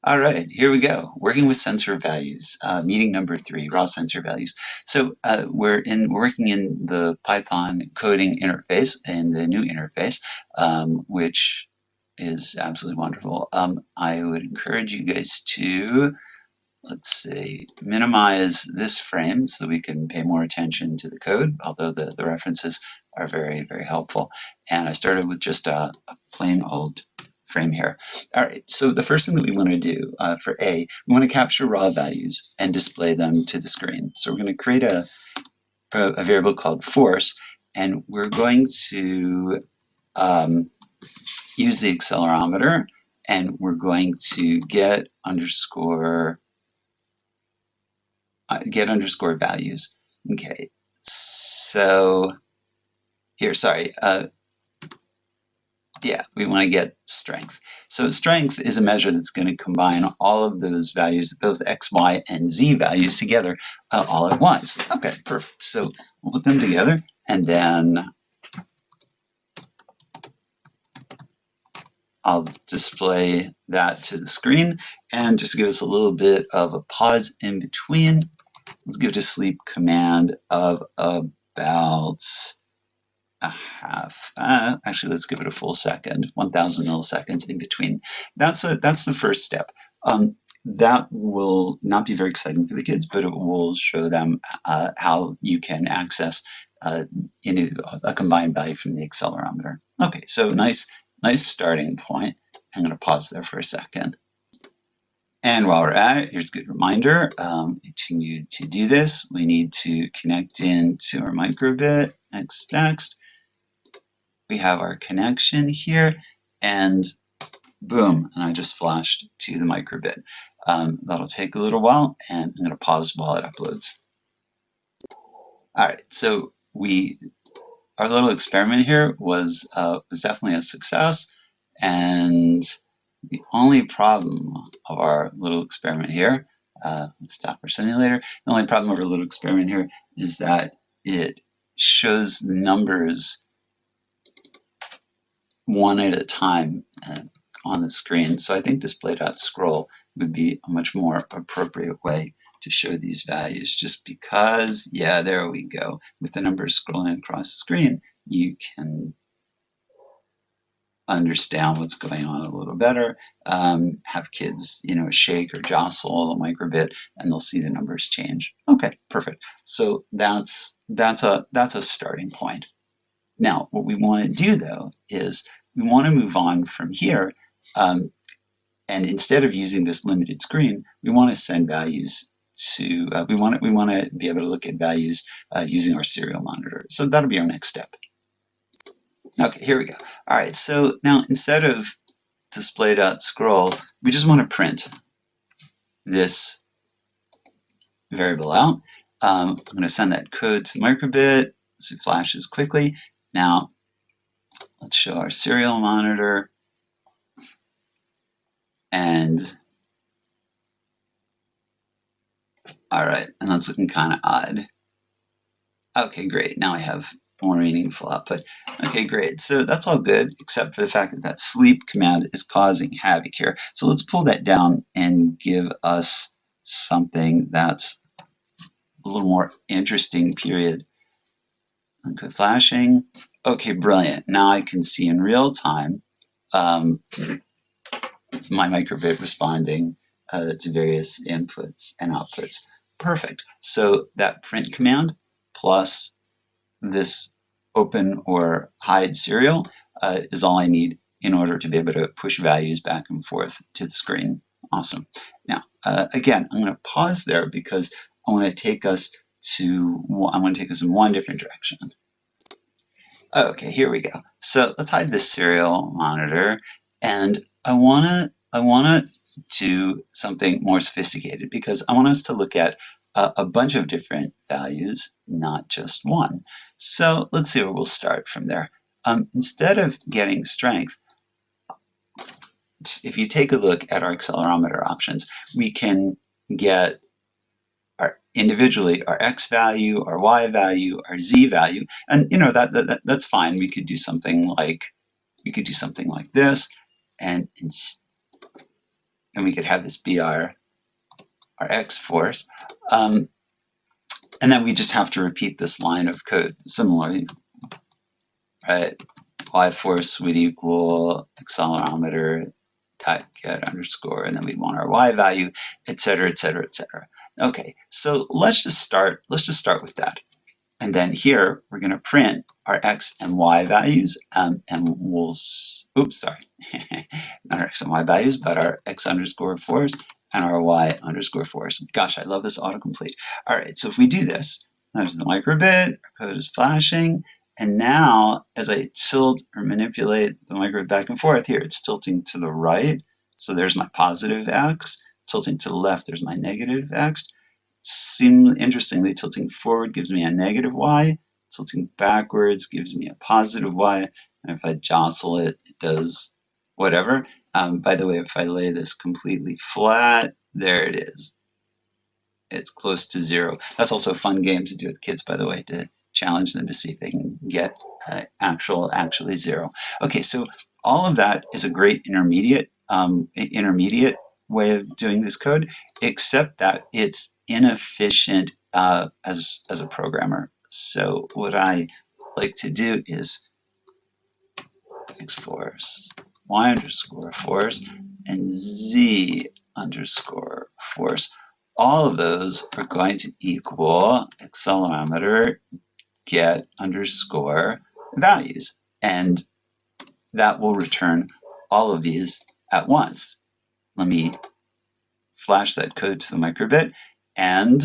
All right, here we go. Working with sensor values, meeting number 3, raw sensor values. So we're working in the Python coding interface and the new interface, which is absolutely wonderful. I would encourage you guys to, let's say, minimize this frame so we can pay more attention to the code, although the references are very, very helpful. And I started with just a plain old frame here. All right, so the first thing that we want to do for A, we want to capture raw values and display them to the screen. So we're going to create a variable called force, and we're going to use the accelerometer, and we're going to get underscore values. Okay, so here, sorry, yeah, we want to get strength. So strength is a measure that's going to combine all of those values, both x, y, and z values together all at once. Okay, perfect. So we'll put them together, and then I'll display that to the screen. And just to give us a little bit of a pause in between, let's give it a sleep command of about a half. Actually, let's give it a full second, 1,000 milliseconds in between. That's the first step. That will not be very exciting for the kids, but it will show them how you can access in a combined value from the accelerometer. Okay, so nice starting point. I'm going to pause there for a second. And while we're at it, here's a good reminder. To do this, we need to connect into our microbit. Next. We have our connection here, and boom, and I just flashed to the microbit. That'll take a little while, and I'm going to pause while it uploads. All right, so our little experiment here was definitely a success, and the only problem of our little experiment here, let's stop our simulator. The only problem of our little experiment here is that it shows the numbers one at a time on the screen. So I think display.scroll would be a much more appropriate way to show these values, just because, yeah, there we go. With the numbers scrolling across the screen, you can understand what's going on a little better. Have kids, shake or jostle the microbit, and they'll see the numbers change. Okay, perfect. So that's a starting point. Now, what we want to do, though, is we want to move on from here, and instead of using this limited screen, we want to send values to. We want to be able to look at values using our serial monitor. So that'll be our next step. Okay, here we go. All right, so now instead of display.scroll, we just want to print this variable out. I'm going to send that code to the microbit so it flashes quickly. Now, let's show our serial monitor, and all right, and that's looking kind of odd. Okay, great. Now I have more meaningful output. Okay, great. So that's all good, except for the fact that that sleep command is causing havoc here. So let's pull that down and give us something that's a little more interesting, period. Quit flashing. Okay, brilliant. Now I can see in real time my microbit responding to various inputs and outputs. Perfect. So that print command plus this open or hide serial is all I need in order to be able to push values back and forth to the screen. Awesome. Now, again, I'm going to pause there because I want to take us in one different direction. Okay, here we go. So let's hide this serial monitor, and I wanna do something more sophisticated because I want us to look at a bunch of different values, not just one. So let's see where we'll start from there. Instead of getting strength, if you take a look at our accelerometer options, we can get individually our x value, our y value, our z value, and that's fine. We could do something like this, and and we could have this be our X force. And then we just have to repeat this line of code similarly, right? Y force would equal accelerometer dot get underscore, and then we'd want our Y value, et cetera, et cetera, et cetera. Okay, so let's just start with that. And then here, we're going to print our X and Y values, and we'll, oops, sorry, not our X and Y values, but our X underscore force and our Y underscore force. Gosh, I love this autocomplete. All right, so if we do this, there's the microbit, our code is flashing, and now as I tilt or manipulate the microbit back and forth here, it's tilting to the right. So there's my positive X, tilting to the left, there's my negative X. Interestingly, tilting forward gives me a negative Y, tilting backwards gives me a positive Y, and if I jostle it, it does whatever. By the way, if I lay this completely flat, there it is. It's close to 0. That's also a fun game to do with kids, by the way, to challenge them to see if they can get actually 0. Okay, so all of that is a great intermediate way of doing this code, except that it's inefficient as a programmer. So what I like to do is X force, Y underscore force, and Z underscore force. All of those are going to equal accelerometer get underscore values, and that will return all of these at once. Let me flash that code to the microbit, and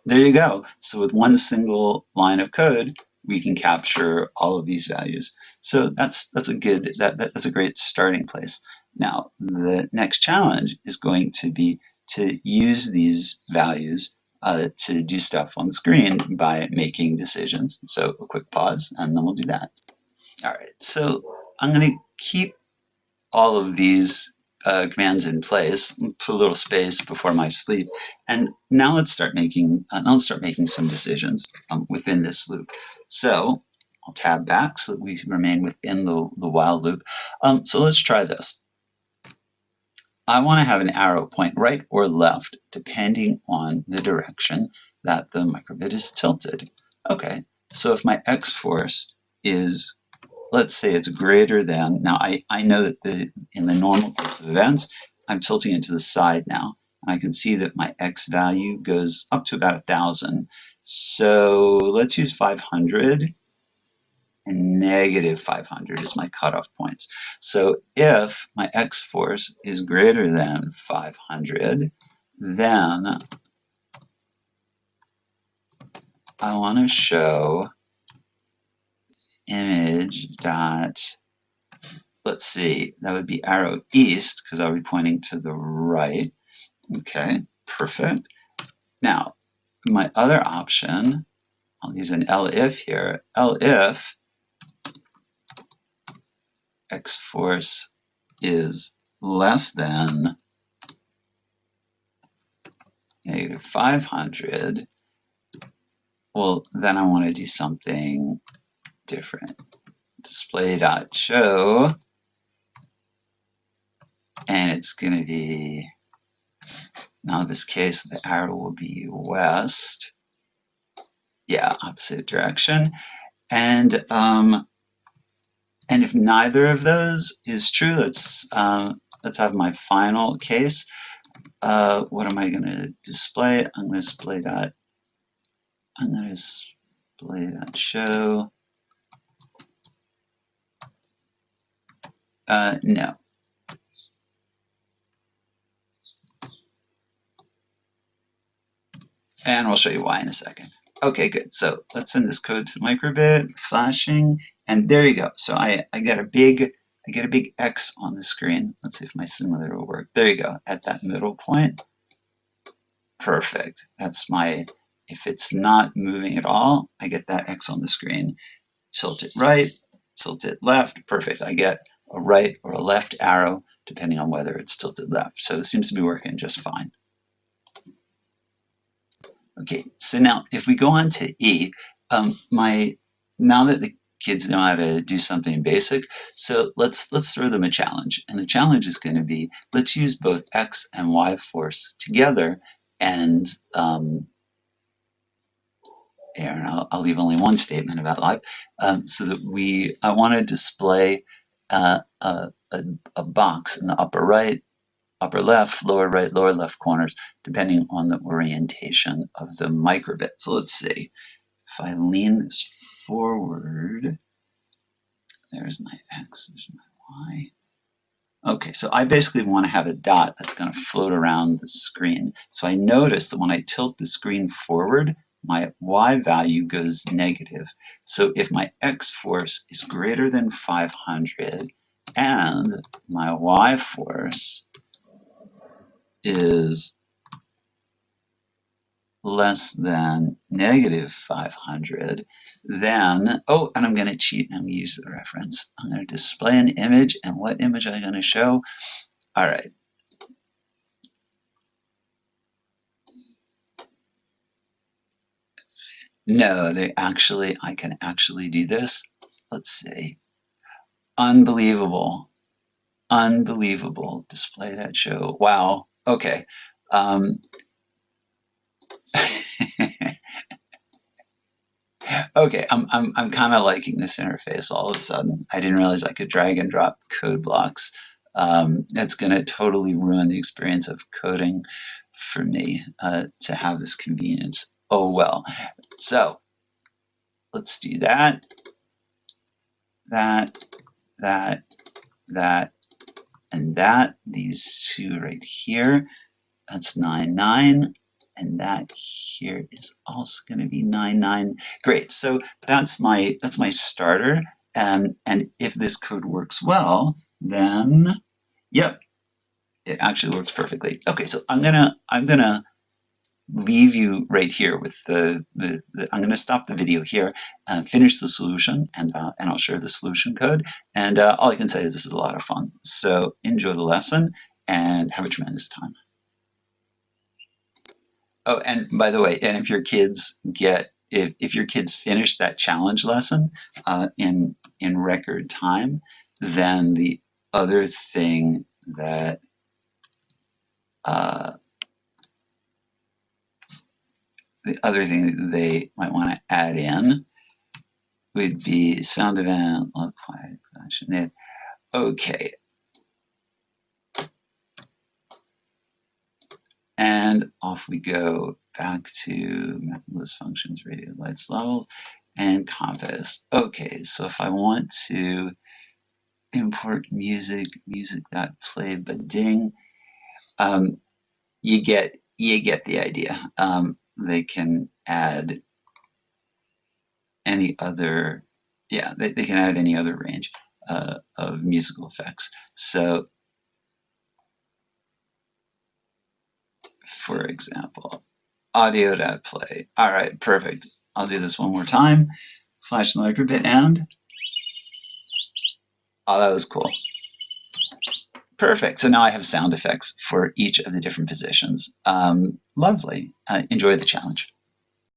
there you go. So with one single line of code, we can capture all of these values. So that's a great starting place. Now the next challenge is going to be to use these values to do stuff on the screen by making decisions. So a quick pause, and then we'll do that. All right. So I'm going to keep all of these commands in place, put a little space before my sleep, and now let's start making some decisions within this loop. So I'll tab back so that we remain within the while loop. So let's try this. I want to have an arrow point right or left depending on the direction that the microbit is tilted. Okay, so if my X force is, let's say it's greater than, now I know that in the normal course of events, I'm tilting it to the side now. And I can see that my X value goes up to about 1,000. So let's use 500, and negative 500 is my cutoff points. So if my X force is greater than 500, then I want to show this image dot, let's see, that would be arrow east because I'll be pointing to the right. Okay, perfect. Now, my other option, I'll use an elif here. Elif X force is less than negative 500. Well, then I want to do something different. Display.show, and it's going to be, now in this case, the arrow will be west. Yeah, opposite direction. And if neither of those is true, let's have my final case. What am I going to display? I'm going to display dot show. No. And we'll show you why in a second. Okay, good. So let's send this code to the microbit, flashing, and there you go. So I get a big X on the screen. Let's see if my simulator will work. There you go, at that middle point. Perfect. That's my, if it's not moving at all, I get that X on the screen. Tilt it right, tilt it left. Perfect. I get a right or a left arrow depending on whether it's tilted left. So it seems to be working just fine. Okay, so now if we go on to E, now that the kids know how to do something basic. So let's throw them a challenge. And the challenge is going to be, let's use both X and Y force together, and I'll leave only one statement about live, so that I want to display a box in the upper right, upper left, lower right, lower left corners, depending on the orientation of the microbit. So let's see, if I lean this forward, there's my X, there's my Y. Okay, so I basically want to have a dot that's going to float around the screen. So I notice that when I tilt the screen forward, my Y value goes negative. So if my X force is greater than 500 and my Y force is less than negative 500, then, oh, and I'm going to cheat and I'm going to use the reference. I'm going to display an image, and what image am I going to show? All right. No, I can actually do this. Let's see. Unbelievable. Unbelievable. Display that show. Wow. Okay. Okay, I'm kind of liking this interface all of a sudden. I didn't realize I could drag and drop code blocks. It's going to totally ruin the experience of coding for me to have this convenience. Oh well. So let's do that, that, and that. These two right here. That's 9, 9. And that here is also going to be 9, 9. Great. So that's my starter. And if this code works well, then yep, it actually works perfectly. Okay, so I'm gonna leave you right here with I'm gonna stop the video here, finish the solution, and I'll share the solution code. And all I can say is this is a lot of fun. So enjoy the lesson and have a tremendous time. Oh, and by the way, and if your kids if your kids finish that challenge lesson in record time, then the other thing that they might want to add in would be sound event, look quiet, production. Okay. And off we go back to methodless functions, radio lights levels, and compass. Okay, so if I want to import music that play bading, you get the idea. They can add any other, they can add any other range of musical effects. So, for example, audio.play. All right, perfect. I'll do this one more time. Flash the microbit and, oh, that was cool. Perfect. So now I have sound effects for each of the different positions. Lovely. Enjoy the challenge.